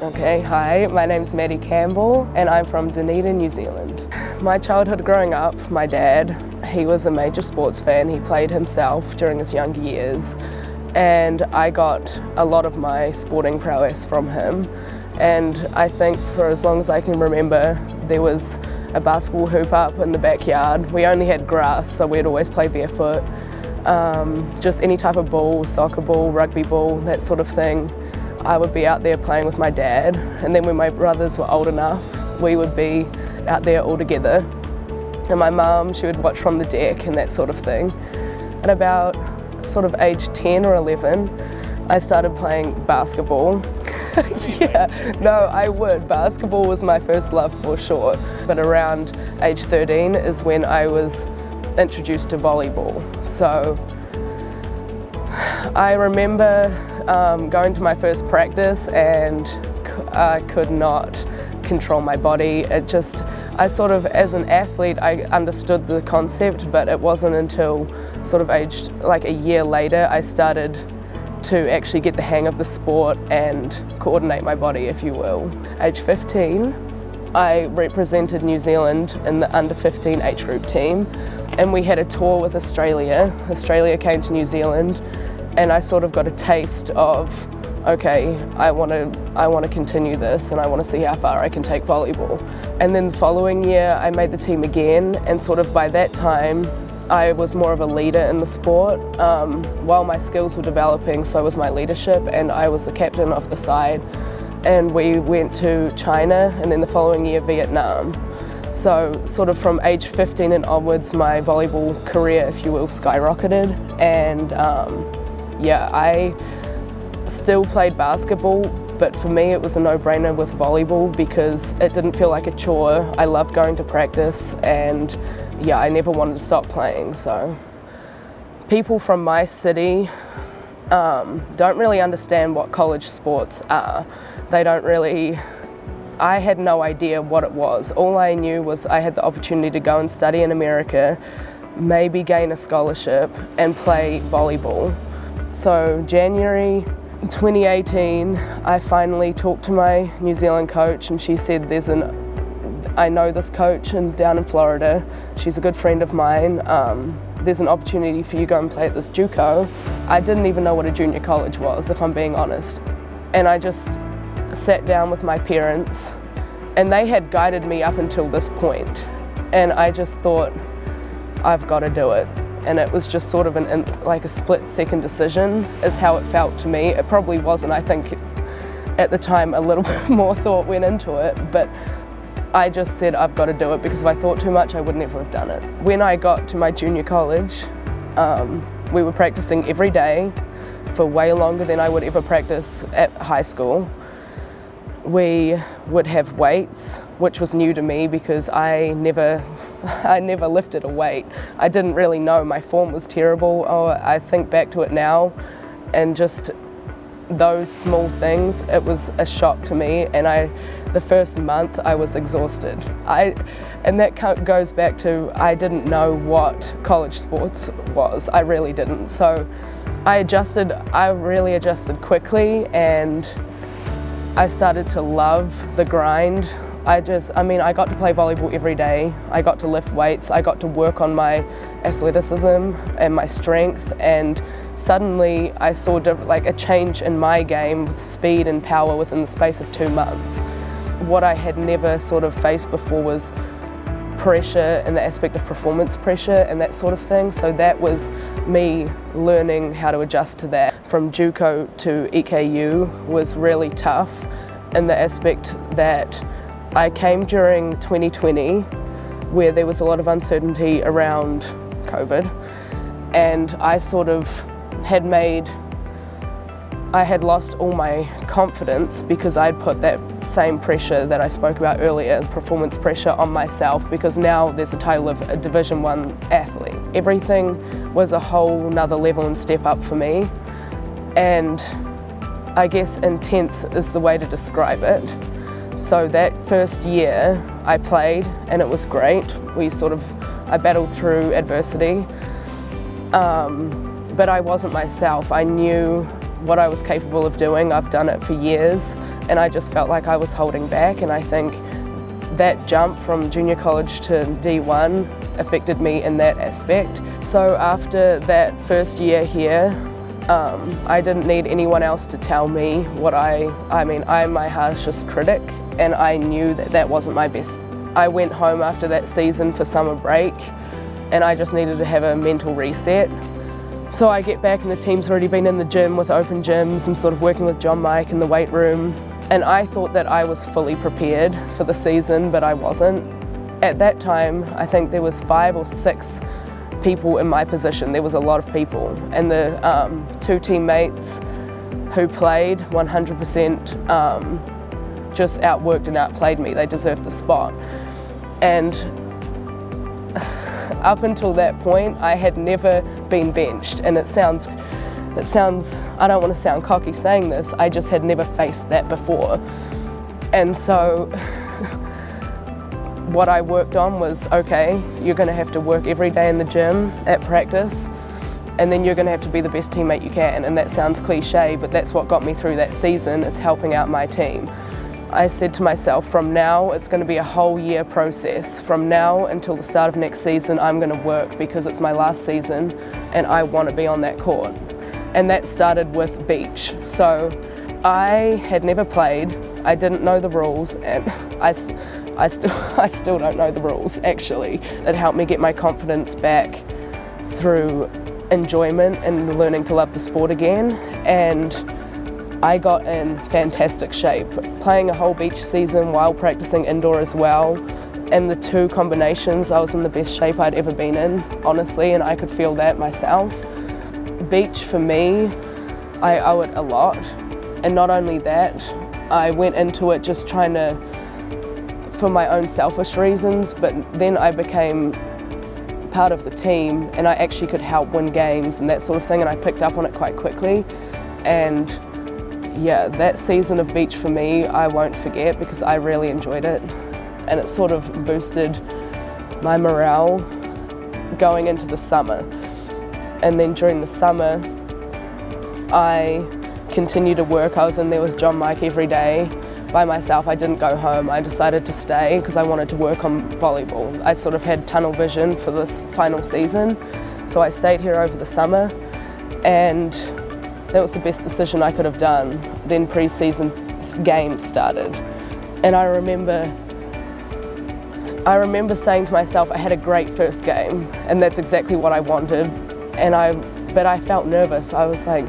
Okay, hi, my name's Maddy Campbell and I'm from Dunedin, New Zealand. My childhood growing up, my dad, he was a major sports fan. He played himself during his younger years and I got a lot of my sporting prowess from him. And I think for as long as I can remember, there was a basketball hoop up in the backyard. We only had grass, so we'd always play barefoot. Just any type of ball, soccer ball, rugby ball, that sort of thing. I would be out there playing with my dad, and then when my brothers were old enough, we would be out there all together. And my mum, she would watch from the deck and that sort of thing. At about sort of age 10 or 11, I started playing basketball. Yeah, no, I would. Basketball was my first love for sure. But around age 13 is when I was introduced to volleyball. So I remember going to my first practice and I could not control my body. I sort of, as an athlete, I understood the concept, but it wasn't until sort of aged like a year later I started to actually get the hang of the sport and coordinate my body, if you will. Age 15, I represented New Zealand in the under 15 age group team, and we had a tour with Australia. Australia came to New Zealand, and I sort of got a taste of, okay, I want to continue this and I want to see how far I can take volleyball. And then the following year I made the team again, and sort of by that time I was more of a leader in the sport. While my skills were developing, so was my leadership, and I was the captain of the side. And we went to China, and then the following year Vietnam. So sort of from age 15 and onwards, my volleyball career, if you will, skyrocketed. And yeah, I still played basketball, but for me it was a no-brainer with volleyball because it didn't feel like a chore. I loved going to practice, and yeah, I never wanted to stop playing. So people from my city don't really understand what college sports are. I had no idea what it was. All I knew was I had the opportunity to go and study in America, maybe gain a scholarship and play volleyball. So January 2018, I finally talked to my New Zealand coach, and she said, I know this coach down in Florida. She's a good friend of mine. There's an opportunity for you to go and play at this JUCO. I didn't even know what a junior college was, if I'm being honest. And I just sat down with my parents, and they had guided me up until this point. And I just thought, I've got to do it. And it was just sort of like a split-second decision is how it felt to me. It probably wasn't. I think at the time a little bit more thought went into it, but I just said I've got to do it, because if I thought too much I would never have done it. When I got to my junior college, we were practicing every day for way longer than I would ever practice at high school. We would have weights, which was new to me because I never lifted a weight. I didn't really know. My form was terrible. I think back to it now, and just those small things, it was a shock to me. And the first month I was exhausted. And that goes back to I didn't know what college sports was. I really didn't. So I really adjusted quickly, and I started to love the grind. I got to play volleyball every day. I got to lift weights. I got to work on my athleticism and my strength, and suddenly I saw a change in my game with speed and power within the space of 2 months. What I had never sort of faced before was pressure and the aspect of performance pressure and that sort of thing. So that was me learning how to adjust to that. From JUCO to EKU was really tough in the aspect that I came during 2020 where there was a lot of uncertainty around COVID, and I sort of I had lost all my confidence because I'd put that same pressure that I spoke about earlier, performance pressure, on myself, because now there's a title of a Division 1 athlete. Everything was a whole nother level and step up for me, and I guess intense is the way to describe it. So that first year I played and it was great. I battled through adversity, but I wasn't myself. I knew what I was capable of doing. I've done it for years, and I just felt like I was holding back, and I think that jump from junior college to D1 affected me in that aspect. So after that first year here, I didn't need anyone else to tell me what I'm my harshest critic, and I knew that that wasn't my best. I went home after that season for summer break, and I just needed to have a mental reset. So I get back and the team's already been in the gym with open gyms and sort of working with John Mike in the weight room. And I thought that I was fully prepared for the season, but I wasn't. At that time, I think there was 5 or 6 people in my position. There was a lot of people. And the 2 teammates who played 100% just outworked and outplayed me. They deserved the spot. And up until that point, I had never been benched, and it sounds, I don't want to sound cocky saying this, I just had never faced that before. And so what I worked on was, okay, you're going to have to work every day in the gym, at practice, and then you're going to have to be the best teammate you can. And that sounds cliche, but that's what got me through that season, is helping out my team. I said to myself, from now, it's going to be a whole year process. From now until the start of next season, I'm going to work because it's my last season and I want to be on that court. And that started with beach. So I had never played, I didn't know the rules, and I still don't know the rules, actually. It helped me get my confidence back through enjoyment and learning to love the sport again. And I got in fantastic shape, playing a whole beach season while practicing indoor as well, and the 2 combinations, I was in the best shape I'd ever been in, honestly, and I could feel that myself. Beach for me, I owe it a lot, and not only that, I went into it just trying to, for my own selfish reasons, but then I became part of the team and I actually could help win games and that sort of thing, and I picked up on it quite quickly. And yeah, that season of beach for me, I won't forget because I really enjoyed it, and it sort of boosted my morale going into the summer. And then during the summer, I continued to work. I was in there with John Mike every day by myself. I didn't go home. I decided to stay because I wanted to work on volleyball. I sort of had tunnel vision for this final season, so I stayed here over the summer, and that was the best decision I could have done. Then pre-season games started, and I remember saying to myself, I had a great first game, and that's exactly what I wanted. But I felt nervous. I was like,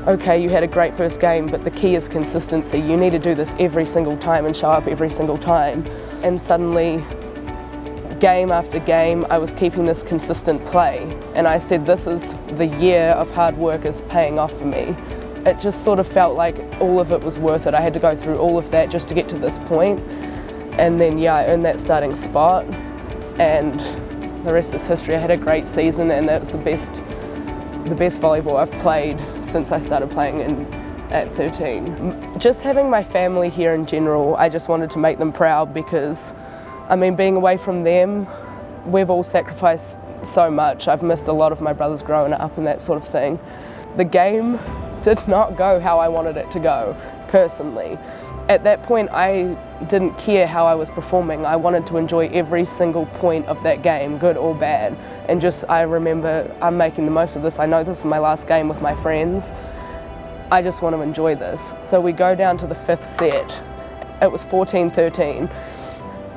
okay, you had a great first game, but the key is consistency. You need to do this every single time and show up every single time. And suddenly, game after game, I was keeping this consistent play. And I said, this is the year of hard work is paying off for me. It just sort of felt like all of it was worth it. I had to go through all of that just to get to this point. And then, yeah, I earned that starting spot. And the rest is history. I had a great season, and that was the best volleyball I've played since I started playing at 13. Just having my family here in general, I just wanted to make them proud because, I mean, being away from them, we've all sacrificed so much. I've missed a lot of my brothers growing up and that sort of thing. The game did not go how I wanted it to go, personally. At that point, I didn't care how I was performing. I wanted to enjoy every single point of that game, good or bad. And just, I remember, I'm making the most of this. I know this is my last game with my friends. I just want to enjoy this. So we go down to the 5th set. It was 14-13.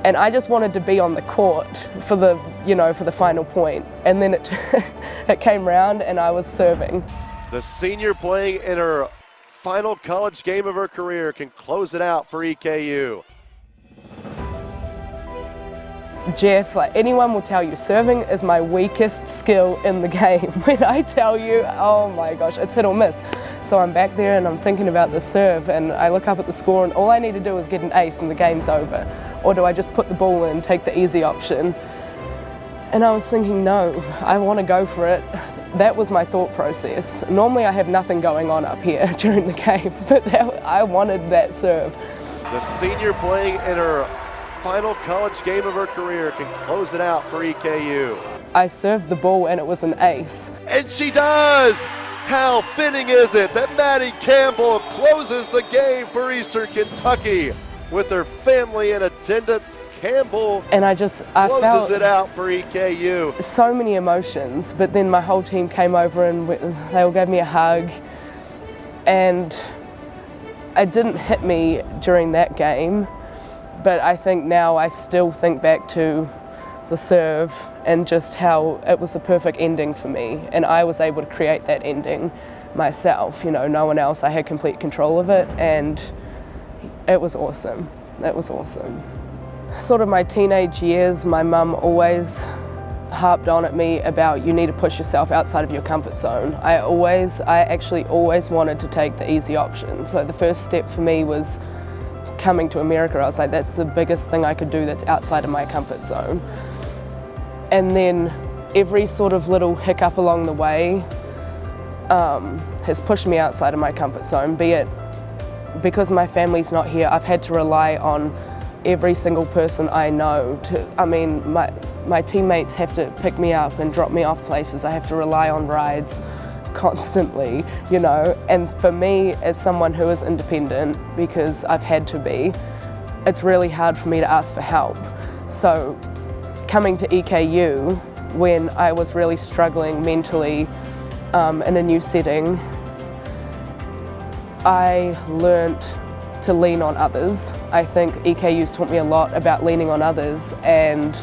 And I just wanted to be on the court for the, for the final point. And then it came round and I was serving. The senior playing in her final college game of her career can close it out for EKU. Jeff, like anyone will tell you, serving is my weakest skill in the game. When I tell you, oh my gosh, it's hit or miss. So I'm back there and I'm thinking about the serve, and I look up at the score and all I need to do is get an ace and the game's over. Or do I just put the ball in, take the easy option? And I was thinking, no, I want to go for it. That was my thought process. Normally I have nothing going on up here during the game, but I wanted that serve. The senior playing in her final college game of her career can close it out for EKU. I served the ball and it was an ace. And she does! How fitting is it that Maddy Campbell closes the game for Eastern Kentucky with her family in attendance. Campbell and I closes it out for EKU. So many emotions, but then my whole team came over and they all gave me a hug, and it didn't hit me during that game, but I think now I still think back to the serve and just how it was the perfect ending for me, and I was able to create that ending myself, you know, no one else. I had complete control of it, and it was awesome. It was awesome. Sort of my teenage years, my mum always harped on at me about you need to push yourself outside of your comfort zone. I actually always wanted to take the easy option. So the first step for me was coming to America. I was like, that's the biggest thing I could do that's outside of my comfort zone. And then every sort of little hiccup along the way has pushed me outside of my comfort zone, be it because my family's not here. I've had to rely on every single person I know. My teammates have to pick me up and drop me off places. I have to rely on rides constantly, you know. And for me, as someone who is independent, because I've had to be, it's really hard for me to ask for help. So coming to EKU when I was really struggling mentally in a new setting, I learnt to lean on others. I think EKU's taught me a lot about leaning on others, and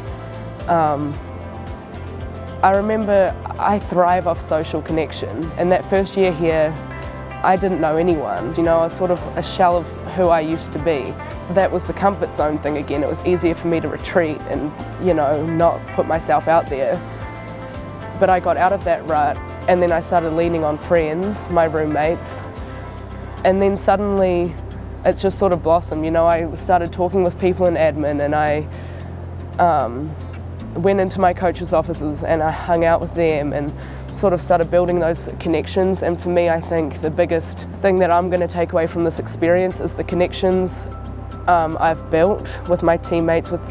I remember I thrive off social connection, and that first year here I didn't know anyone. You know, I was sort of a shell of who I used to be. That was the comfort zone thing again. It was easier for me to retreat and, you know, not put myself out there. But I got out of that rut, and then I started leaning on friends, my roommates, and then suddenly it's just sort of blossomed. You know, I started talking with people in admin, and I went into my coach's offices and I hung out with them and sort of started building those connections. And for me, I think the biggest thing that I'm going to take away from this experience is the connections I've built with my teammates, with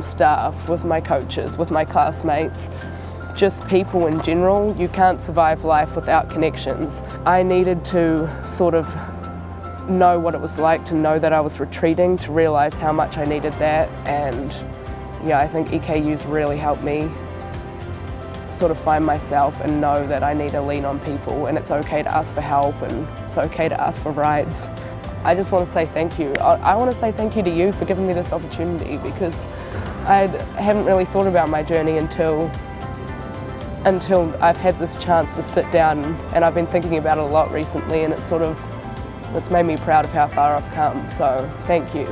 staff, with my coaches, with my classmates, just people in general. You can't survive life without connections. I needed to sort of know what it was like to know that I was retreating, to realise how much I needed that. And yeah, I think EKU's really helped me sort of find myself and know that I need to lean on people, and it's okay to ask for help and it's okay to ask for rides. I just want to say thank you. I want to say thank you to you for giving me this opportunity, because I haven't really thought about my journey until I've had this chance to sit down, and I've been thinking about it a lot recently, and it's made me proud of how far I've come, so thank you.